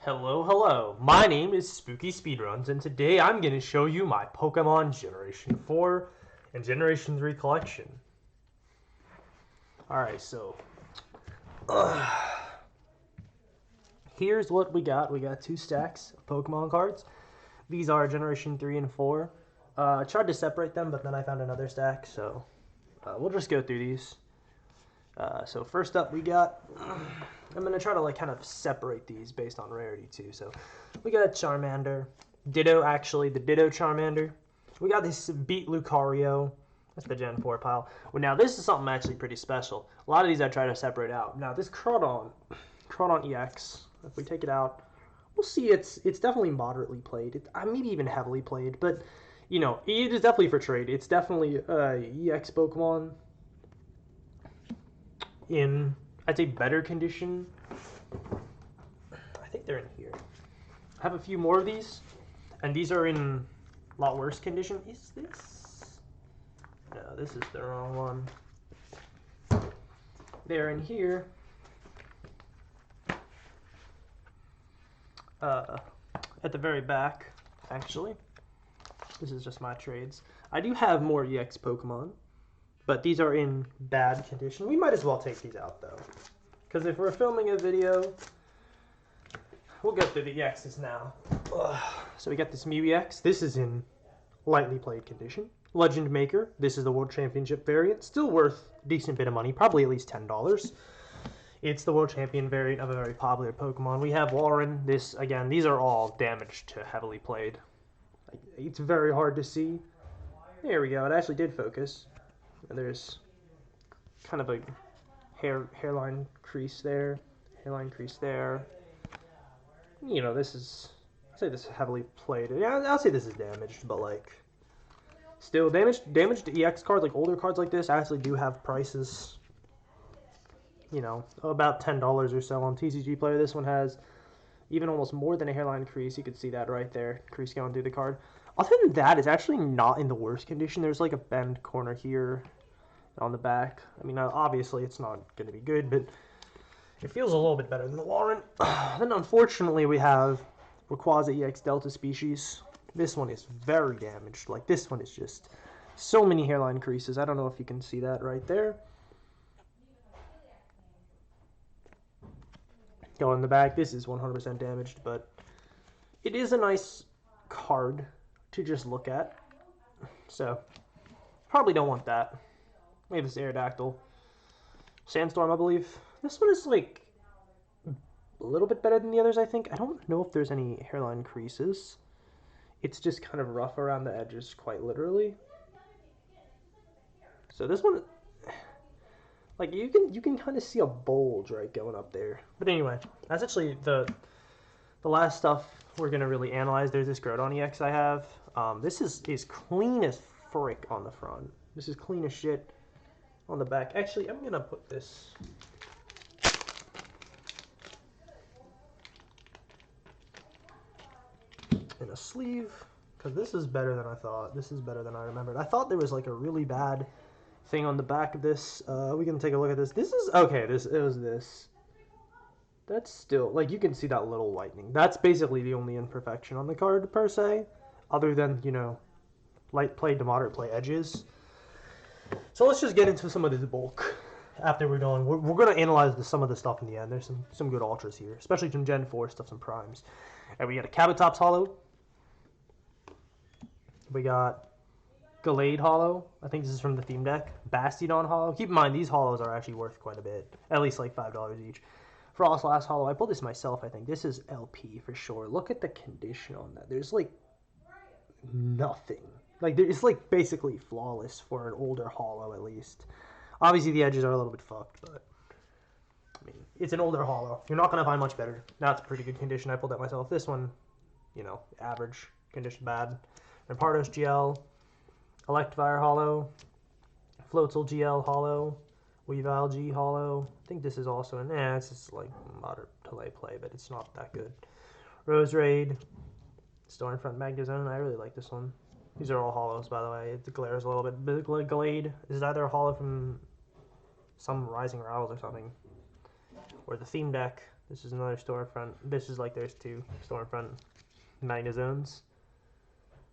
Hello. My name is Spooky Speedruns, and today I'm going to show you my Pokemon Generation 4 and Generation 3 collection. Alright, so here's what we got. We got 2 stacks of Pokemon cards. These are Generation 3 and 4. I tried to separate them, but then I found another stack, so we'll just go through these. So first up we got, I'm going to try to kind of separate these based on rarity too. So we got Charmander, Ditto actually, the Ditto Charmander. We got this Beat Lucario, that's the Gen 4 pile. Well, now this is something actually pretty special. A lot of these I try to separate out. Now this Crawdon EX, if we take it out, we'll see it's definitely moderately played. Maybe even heavily played, but you know, it is definitely for trade. It's definitely EX Pokemon in, I'd say, better condition. I think they're in here. I have a few more of these, and these are in a lot worse condition. Is this? No, this is the wrong one. They're in here. At the very back, actually. This is just my trades. I do have more EX Pokemon, but these are in bad condition. We might as well take these out, though. Because if we're filming a video, we'll go through the EXs now. So we got this Mew EX. This is in lightly played condition. Legend Maker. This is the World Championship variant. Still worth a decent bit of money. Probably at least $10. It's the World Champion variant of a very popular Pokemon. We have Lauren. This, again, these are all damaged to heavily played. It's very hard to see. There we go. It actually did focus. There's kind of a hairline crease there, You know, this is, I'd say this is heavily played. Yeah, I'll say this is damaged, but still damaged EX cards, older cards like this actually do have prices, you know, about $10 or so on TCG Player. This one has even almost more than a hairline crease. You can see that right there, crease going through the card. Other than that, it's actually not in the worst condition. There's a bend corner here on the back. I mean, obviously it's not going to be good, but it feels a little bit better than the Lauren. Then unfortunately we have Rayquaza EX Delta Species. This one is very damaged. This one is just so many hairline creases. I don't know if you can see that right there. Go in the back. This is 100% damaged, but it is a nice card to just look at. So probably don't want that. We have this Aerodactyl. Sandstorm, I believe. This one is a little bit better than the others, I think. I don't know if there's any hairline creases. It's just kind of rough around the edges, quite literally. So this one, you can kind of see a bulge right going up there. But anyway, that's actually the last stuff we're gonna really analyze. There's this Groudon EX I have. This is clean as frick on the front. This is clean as shit on the back. Actually, I'm gonna put this in a sleeve because this is better than I thought. This is better than I remembered. I thought there was a really bad thing on the back of this. We can take a look at this. This is okay. It was this. That's still you can see that little whitening. That's basically the only imperfection on the card per se, other than light play to moderate play edges. So let's just get into some of this bulk. After we're done, we're going to analyze some of the stuff in the end. There's some good ultras here, especially some Gen 4 stuff, some primes. And we got a Kabutops Hollow. We got Gallade Hollow. I think this is from the theme deck. Bastiodon Hollow. Keep in mind, these hollows are actually worth quite a bit. At least $5 each. Frostlass Hollow. I pulled this myself, I think. This is LP for sure. Look at the condition on that. There's nothing. It's basically flawless for an older hollow, at least. Obviously, the edges are a little bit fucked, but I mean, it's an older hollow. You're not going to find much better. That's pretty good condition. I pulled that myself. This one, average condition, bad. Rampardos GL, Electivire Hollow, Floatzel GL Hollow, Weavile G Hollow. I think this is also it's just moderate to late play, but it's not that good. Roserade, Stormfront Magnezone. I really like this one. These are all hollows, by the way. It glares a little bit. Glade is either a hollow from some Rising Rowls or something, or the theme deck. This is another storefront. This is like there's two storefront magnazones.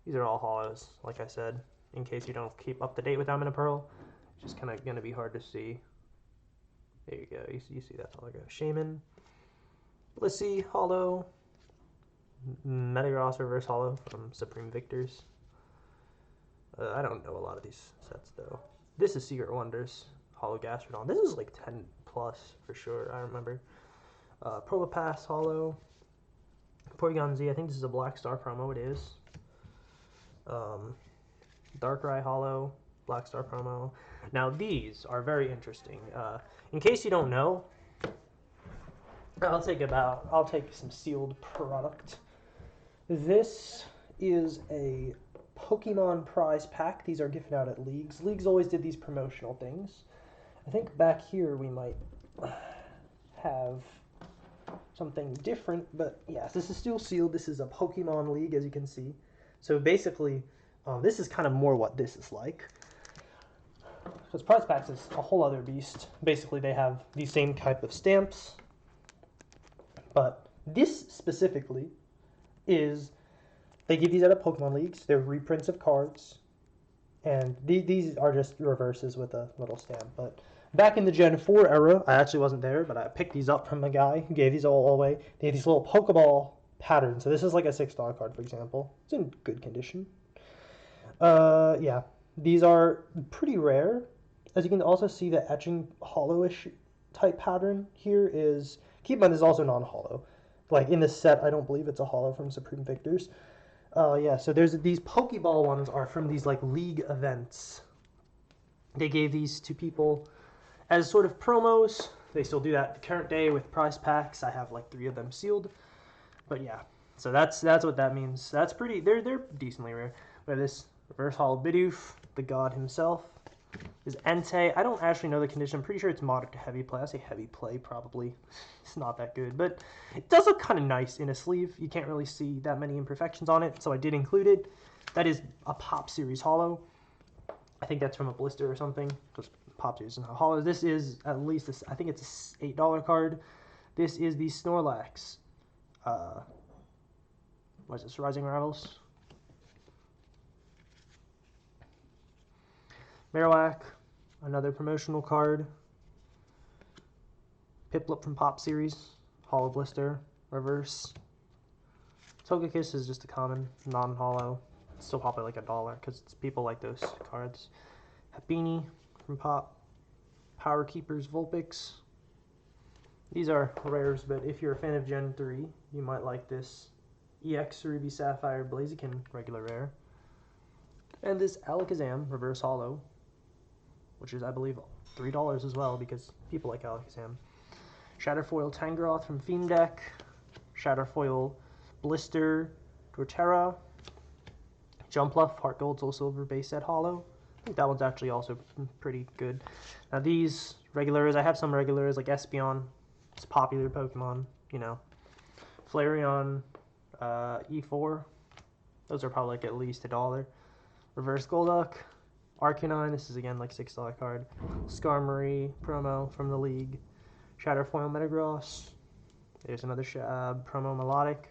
These are all hollows, like I said, in case you don't keep up to date with Diamond and Pearl. It's just kind of going to be hard to see. There you go. You see that's all I got. Shaman, Blissey, hollow, Metagross reverse hollow from Supreme Victors. I don't know a lot of these sets though. This is Secret Wonders, hollow Gastrodon. This is like 10 plus for sure. I remember. Probopass hollow, Porygon Z. I think this is a Black Star promo. It is. Darkrai hollow, Black Star promo. Now these are very interesting. In case you don't know, I'll take some sealed product. This is a Pokemon prize pack. These are given out at leagues. Leagues always did these promotional things. I think back here we might have something different, but yes, this is still sealed. This is a Pokemon league, as you can see. So basically, this is kind of more what this is like. Because prize packs is a whole other beast. Basically, they have the same type of stamps, but this specifically is, they give these out of Pokemon leagues. They're reprints of cards, and these are just reverses with a little stamp. But back in the Gen 4 era, I actually wasn't there, but I picked these up from a guy who gave these all away. They have these little Pokeball patterns. So this is like a $6 card, for example. It's in good condition. Yeah, these are pretty rare. As you can also see, the etching hollowish type pattern here is, keep in mind, is also non-hollow. Like in this set, I don't believe it's a hollow from Supreme Victors. Yeah, so there's these Pokeball ones are from these like league events. They gave these to people as sort of promos. They still do that the current day with prize packs. I have like 3 of them sealed. But yeah, so that's what that means. That's pretty. They're decently rare. We have this reverse hollow Bidoof, the god himself. Is Entei. I don't actually know the condition. I'm pretty sure it's moderate to heavy play. I say heavy play probably. It's not that good, but it does look kind of nice in a sleeve. You can't really see that many imperfections on it, so I did include it. That is a Pop Series hollow. I think that's from a blister or something, because Pop Series is not hollow. This is at least this. I think it's a $8 card. This is the Snorlax. What is this? Rising Rivals. Marowak, another promotional card. Piplup from Pop Series, hollow blister, reverse. Togekiss is just a common, non-hollow. It's still probably like $1 because people like those cards. Happiny from Pop. Power Keepers Vulpix. These are rares, but if you're a fan of Gen 3, you might like this EX Ruby Sapphire Blaziken regular rare. And this Alakazam reverse hollow, which is, I believe, $3 as well because people like Alakazam. Shatterfoil Tangrowth from Fiend Deck. Shatterfoil Blister Torterra. Jumpluff Heart Gold Soul Silver base set hollow. I think that one's actually also pretty good. Now these regulars, I have some regulars like Espeon. It's a popular Pokemon, you know. Flareon, E4. Those are probably like at least $1. Reverse Golduck. Arcanine, this is again like $6 card. Skarmory promo from the league. Shatterfoil Metagross. There's another promo Melodic.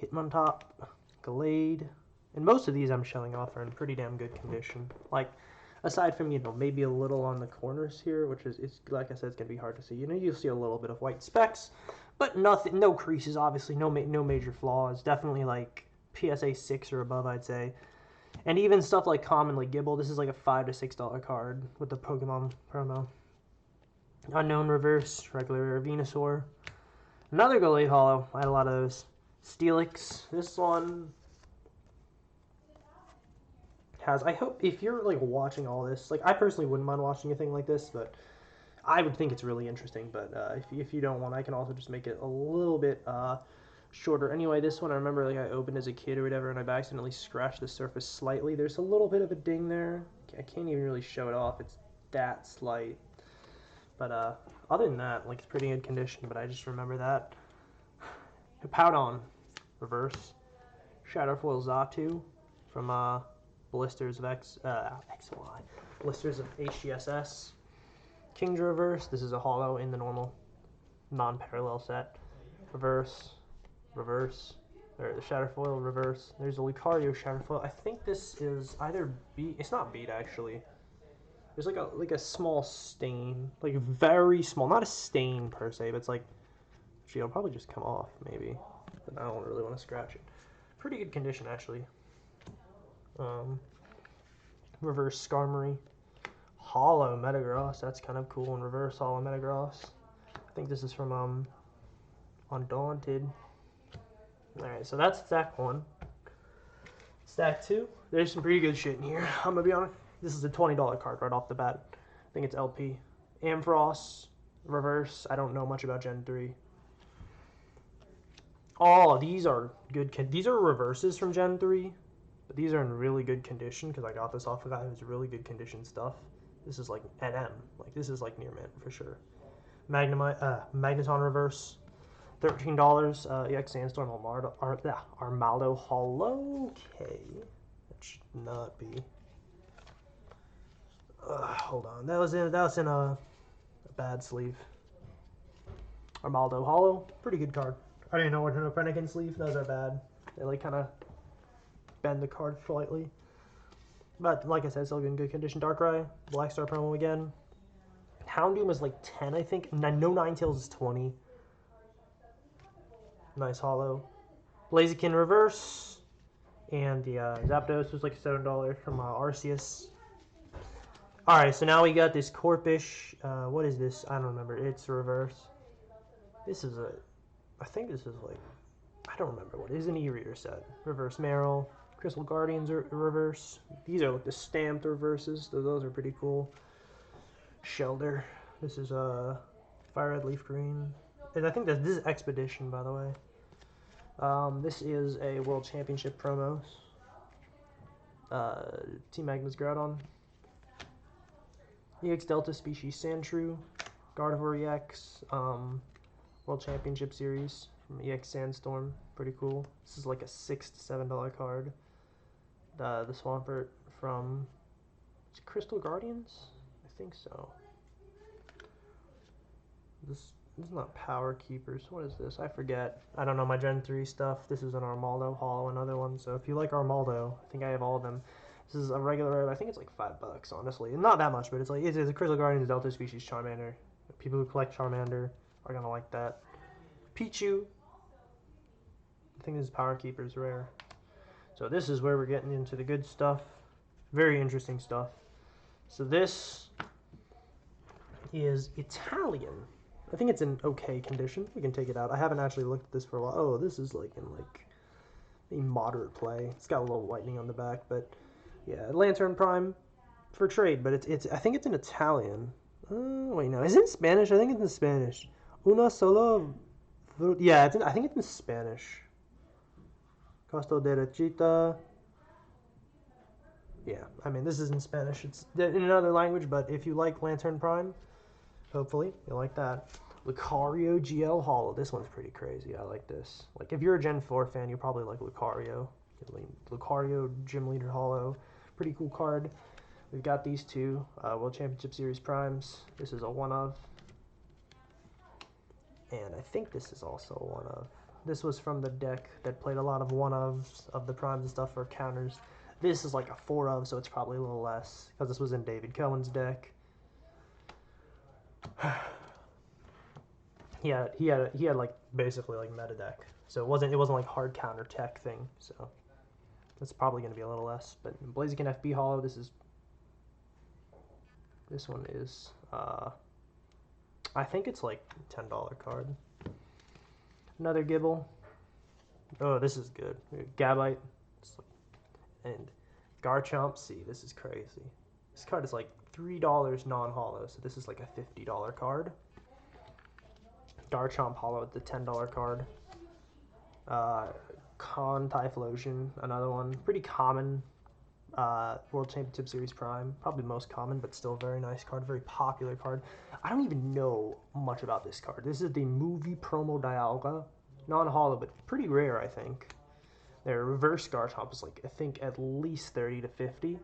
Hitmontop. Gallade. And most of these I'm showing off are in pretty damn good condition. Like, aside from, you know, maybe a little on the corners here, which is, it's, like I said, it's going to be hard to see. You know, you'll see a little bit of white specks, but nothing, no creases, obviously, no major flaws. Definitely like PSA 6 or above, I'd say. And even stuff like commonly Gibble, this is like a $5 to $6 card with the Pokemon promo. Unknown Reverse, regular Venusaur. Another Gallade Hollow, I had a lot of those. Steelix, this one has, I hope, if you're like watching all this, like I personally wouldn't mind watching a thing like this, but I would think it's really interesting. But if you don't want, I can also just make it a little bit shorter. Anyway, this one I remember like I opened as a kid or whatever, and I accidentally scratched the surface slightly. There's a little bit of a ding there. I can't even really show it off. It's that slight. But other than that, like it's pretty good condition. But I just remember that. Hippowdon, reverse. Shatterfoil Xatu from Blisters of XY. Blisters of HGSS. Kingdra reverse. This is a hollow in the normal non-parallel set. Reverse, reverse, or the Shatterfoil, reverse. There's a Lucario Shatterfoil. I think this is either beat. It's not beat actually. There's like a small stain, like very small, not a stain per se, but it's like, actually it'll probably just come off maybe, but I don't really want to scratch it. Pretty good condition actually. Reverse Skarmory. Hollow Metagross, that's kind of cool. And reverse hollow Metagross. I think this is from Undaunted. Alright, so that's stack 1. Stack 2, there's some pretty good shit in here. I'm gonna be honest. This is a $20 card right off the bat. I think it's LP. Ampharos, reverse. I don't know much about Gen 3. Oh, these are good. These are reverses from Gen 3. But these are in really good condition because I got this off a guy who's really good condition stuff. This is like NM. Like this is like near mint for sure. Magneton reverse, $13. EX Sandstorm Armaldo Hollow. Okay, that should not be. Hold on, that was in a bad sleeve. Armaldo Hollow, pretty good card. I didn't know what in a Prenican sleeve. Those are bad. They like kind of bend the card slightly. But like I said, still in good condition. Darkrai, Black Star promo again. Houndoom is like 10, I think. No, Ninetales is 20. Nice hollow. Blaziken reverse. And the Zapdos was like $7 from Arceus. Alright, so now we got this Corpish. What is this? I don't remember. It's reverse. This is I think this is like, I don't remember what it is. An e-reader set. Reverse Meryl. Crystal Guardians are reverse. These are like the stamped reverses. Those are pretty cool. Shelder. This is Fire Red Leaf Green. And I think this is Expedition, by the way. This is a World Championship promos. Team Magma's Groudon. EX Delta Species Sandshrew. Gardevoir EX. World Championship Series from EX Sandstorm. Pretty cool. This is like a $6 to $7 card. The Swampert from Crystal Guardians? I think so. This is not Power Keepers. What is this? I forget. I don't know my Gen 3 stuff. This is an Armaldo Hollow, another one. So if you like Armaldo, I think I have all of them. This is a regular, I think it's like $5, honestly. Not that much, but it's like, it's a Crystal Guardians Delta Species Charmander. People who collect Charmander are gonna like that. Pichu. I think this is Power Keepers rare. So this is where we're getting into the good stuff. Very interesting stuff. So this is Italian. I think it's in okay condition. We can take it out. I haven't actually looked at this for a while. Oh, this is like in like a moderate play. It's got a little whitening on the back, but yeah, Lantern Prime for trade, but it's I think it's in Italian. Wait, no, is it in Spanish? I think it's in Spanish. Una solo. Yeah, I think it's in Spanish. Costo de Rechita. Yeah, I mean, this is in Spanish. It's in another language, but if you like Lantern Prime, hopefully you'll like that. Lucario GL Hollow. This one's pretty crazy. I like this. Like, if you're a Gen 4 fan, you probably like Lucario. Lucario Gym Leader Hollow. Pretty cool card. We've got these two World Championship Series Primes. This is a one of. And I think this is also a one of. This was from the deck that played a lot of one-ofs of the primes and stuff for counters. This is like a 4 of, so it's probably a little less because this was in David Cohen's deck. he had like basically like meta deck, so it wasn't like hard counter tech thing. So it's probably going to be a little less. But Blaziken FB Hollow. This one is I think it's like $10 card. Another Gibble. Oh, this is good. Gabite. And Garchomp C. This is crazy. This card is like $3 non-hollow, so this is like a $50 card. Garchomp Hollow, the $10 card. Con Typhlosion, another one. Pretty common. World Championship Series Prime. Probably most common, but still a very nice card. Very popular card. I don't even know much about this card. This is the movie promo Dialga. Non-hollow, but pretty rare, I think. Their reverse Garchomp is like, I think, at least 30 to 50.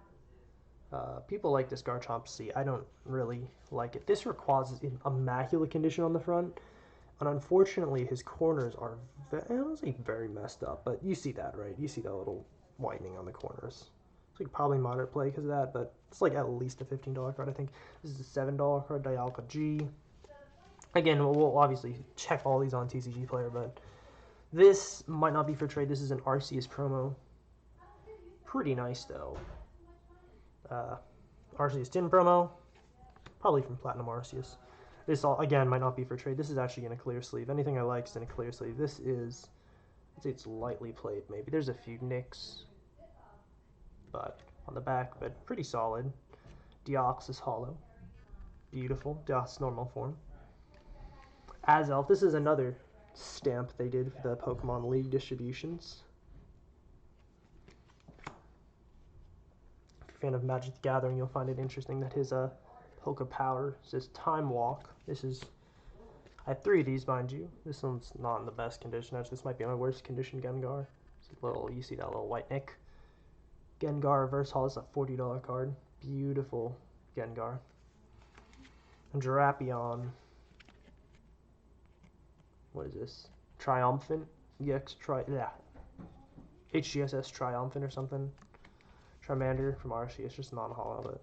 People like this Garchomp C. I don't really like it. This Rayquaza is in immaculate condition on the front. And unfortunately, his corners are honestly very messed up. But you see that, right? You see that little whitening on the corners. It's like probably moderate play because of that, but it's like at least a $15 card, I think. This is a $7 card, Dialga G. Again, we'll obviously check all these on TCG Player, but this might not be for trade. This is an Arceus promo. Pretty nice, though. Arceus Tin promo. Probably from Platinum Arceus. This, all again, might not be for trade. This is actually in a clear sleeve. Anything I like is in a clear sleeve. This is, I'd say it's lightly played, maybe. There's a few nicks, but on the back, but pretty solid. Deoxys Hollow. Beautiful. Deoxys normal form. Azelf. This is another stamp they did for the Pokemon League distributions. If you're a fan of Magic the Gathering, you'll find it interesting that his Poke Power says Time Walk. This is, I have 3 of these, mind you. This one's not in the best condition. Actually, this might be my worst condition Gengar. It's a little, you see that little white nick. Gengar Reverse Hall is a $40 card. Beautiful Gengar. And Drapion. What is this? Triumphant? HGSS Triumphant or something. Charmander from Arceus, just non-hollow, but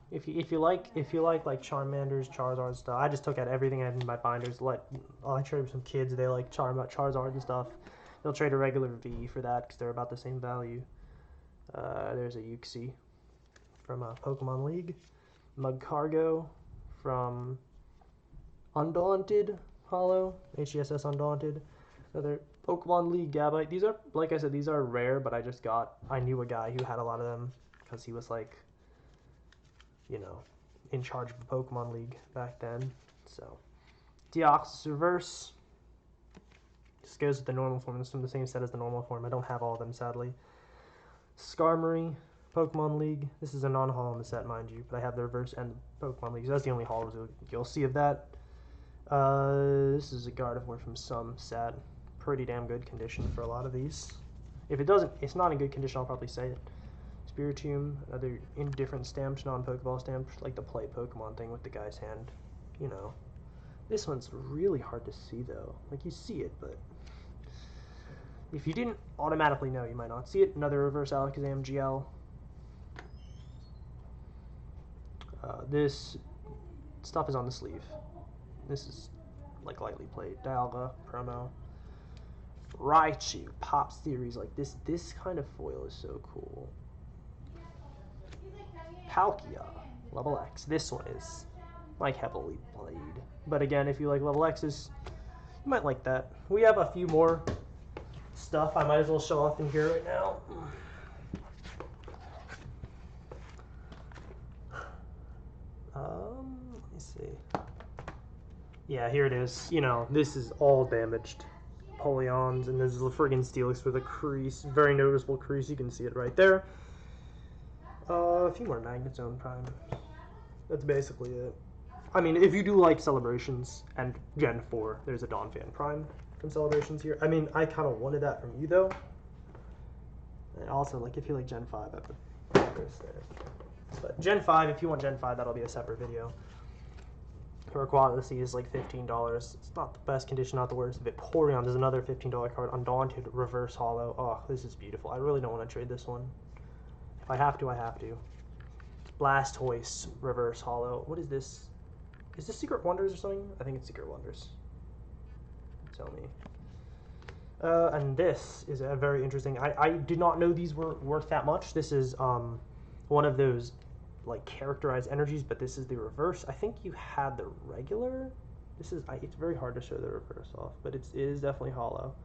if you like Charmanders, Charizard stuff, I just took out everything I had in my binders. I traded with some kids, they like Charizard and stuff. They'll trade a regular V for that because they're about the same value. There's a Uxie from Pokemon League. Mugcargo from Undaunted Hollow, HGSS Undaunted. Another Pokemon League Gabite. These are, like I said, these are rare, but I knew a guy who had a lot of them because he was like, you know, in charge of the Pokemon League back then. So, Deoxys Reverse. Just goes with the normal form. It's from the same set as the normal form. I don't have all of them, sadly. Skarmory, Pokemon League. This is a non-holo in the set, mind you, but I have the reverse and the Pokemon League. So that's the only holos you'll see of that. This is a Gardevoir from some set. Pretty damn good condition for a lot of these. If it's not in good condition, I'll probably say it. Spiritomb, another indifferent stamped, non-Pokeball stamped, like the play Pokemon thing with the guy's hand. You know. This one's really hard to see, though. Like, you see it, but if you didn't automatically know, you might not see it. Another reverse Alakazam GL. This stuff is on the sleeve. This is, like, lightly played. Dialga, promo. Raichu, Pop Series. Like, this kind of foil is so cool. Palkia, level X. This one is, like, heavily played. But again, if you like level X's, you might like that. We have a few more stuff I might as well show off in here right now. Let me see. Yeah, here it is. You know, this is all damaged. Polions, and there's a friggin' Steelix with a crease. Very noticeable crease. You can see it right there. A few more Magnet Zone Prime. That's basically it. I mean, if you do like Celebrations and Gen 4, there's a Donphan Prime from Celebrations here. I mean, I kind of wanted that from you, though. And also, like, if you like Gen 5, I put this there. But Gen 5, if you want Gen 5, that'll be a separate video. Her quality is like $15. It's not the best condition, not the worst. Vaporeon is another $15 card. Undaunted Reverse Hollow. Oh, this is beautiful. I really don't want to trade this one. If I have to, I have to. Blastoise Reverse Hollow. What is this? Is this Secret Wonders or something? I think it's Secret Wonders. Tell me. And this is a very interesting. I did not know these were worth that much. This is one of those like characterized energies, but this is the reverse. I think you had the regular. This is it's very hard to show the reverse off, but it is definitely hollow.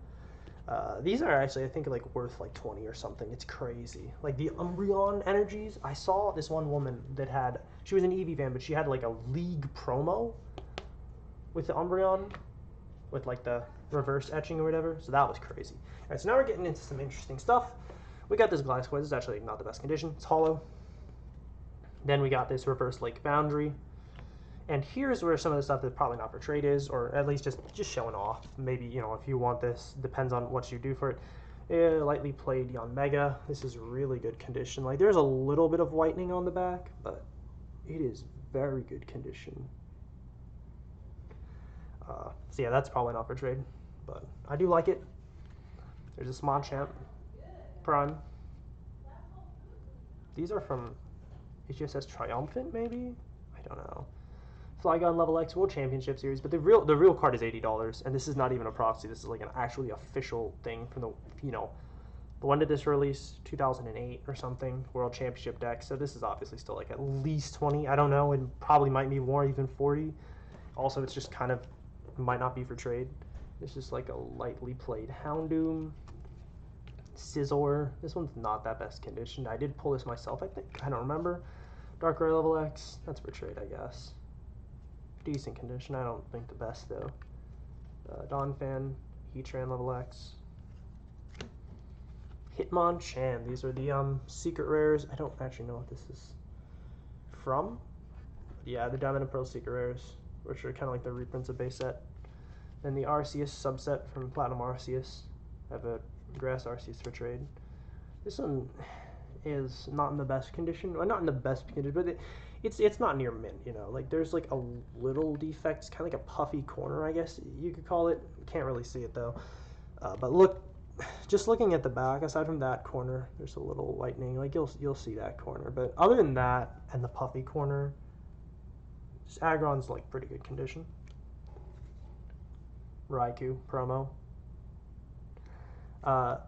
These are actually, I think, like worth like 20 or something. It's crazy. Like the Umbreon energies. I saw this one woman that had, she was an Eevee fan, but she had like a league promo with the Umbreon with like the reverse etching or whatever. So that was crazy. All right, so now we're getting into some interesting stuff. We got this Blastoise. This is actually not the best condition. It's hollow. Then we got this reverse Lake Boundary. And here's where some of the stuff that's probably not for trade is, or at least just showing off. Maybe, you know, if you want this, depends on what you do for it. Lightly played Yanmega. This is really good condition. Like, there's a little bit of whitening on the back, but it is very good condition. So yeah, that's probably not for trade, but I do like it. There's a Smachamp Prime. These are from, it just says Triumphant maybe? I don't know. Flygon Level X World Championship Series, but the real card is $80, and this is not even a proxy. This is like an actually official thing from the, you know, when did this release? 2008 or something, World Championship deck. So this is obviously still like at least 20. I don't know. It probably might be more, even 40. Also, it's just kind of, might not be for trade. It's just like a lightly played Houndoom. Scizor. This one's not that best conditioned. I did pull this myself, I think. I don't remember. Darkrai Level X. That's for trade, I guess. Decent condition. I don't think the best, though. Donphan. Heatran Level X. Hitmonchan. These are the secret rares. I don't actually know what this is from. But yeah, the Diamond and Pearl secret rares, which are kind of like the reprints of base set. Then the Arceus subset from Platinum Arceus. I have a Grass Arceus for trade. This one is not in the best condition. Well, not in the best condition, but it's not near mint, you know. Like, there's like a little defect, kind of like a puffy corner, I guess you could call it. Can't really see it though. But look, just looking at the back, aside from that corner, there's a little lightning. Like, you'll see that corner. But other than that and the puffy corner, just Aggron's like pretty good condition. Raikou promo. I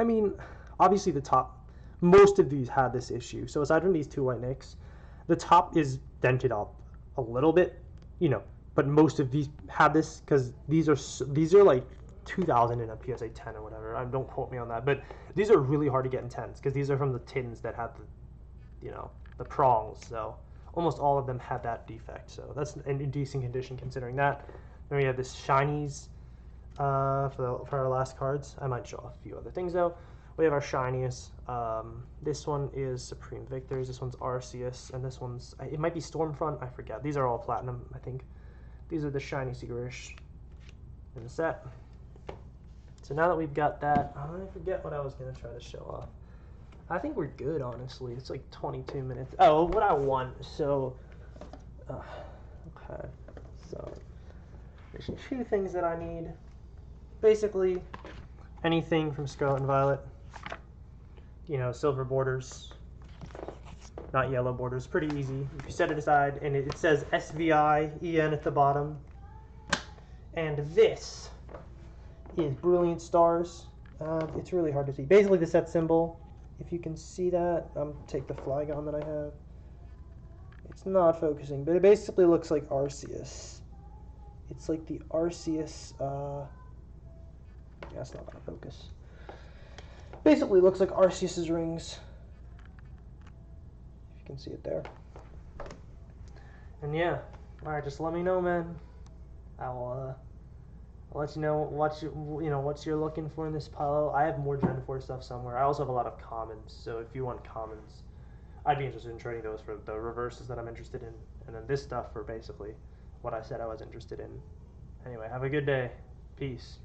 mean, obviously the top, most of these had this issue. So aside from these two white nicks, the top is dented up a little bit, you know, but most of these had this because these are like 2000 in a PSA 10 or whatever. Don't quote me on that, but these are really hard to get in 10s because these are from the tins that had the, you know, the prongs. So almost all of them had that defect. So that's in decent condition considering that. Then we have this shinies. For our last cards, I might show off a few other things though. We have our shiniest. This one is Supreme Victors. This one's Arceus, and this one's, it might be Stormfront. I forget. These are all platinum, I think. These are the shiny Sigirish in the set. So now that we've got that, I forget what I was gonna try to show off. I think we're good, honestly. It's like 22 minutes. Oh, what I want. So, okay. So there's two things that I need. Basically, anything from Scarlet and Violet. You know, silver borders, not yellow borders. Pretty easy. You set it aside, and it says SVI-EN at the bottom. And this is Brilliant Stars. It's really hard to see. Basically, the set symbol. If you can see that, take the Flygon that I have. It's not focusing, but it basically looks like Arceus. It's like the Arceus. Yeah, it's not gonna focus. Basically, looks like Arceus's rings. If you can see it there. And yeah, all right, just let me know, man. I'll let you know what you're looking for in this pile. I have more Gen 4 stuff somewhere. I also have a lot of commons, so if you want commons, I'd be interested in trading those for the reverses that I'm interested in, and then this stuff for basically what I said I was interested in. Anyway, have a good day. Peace.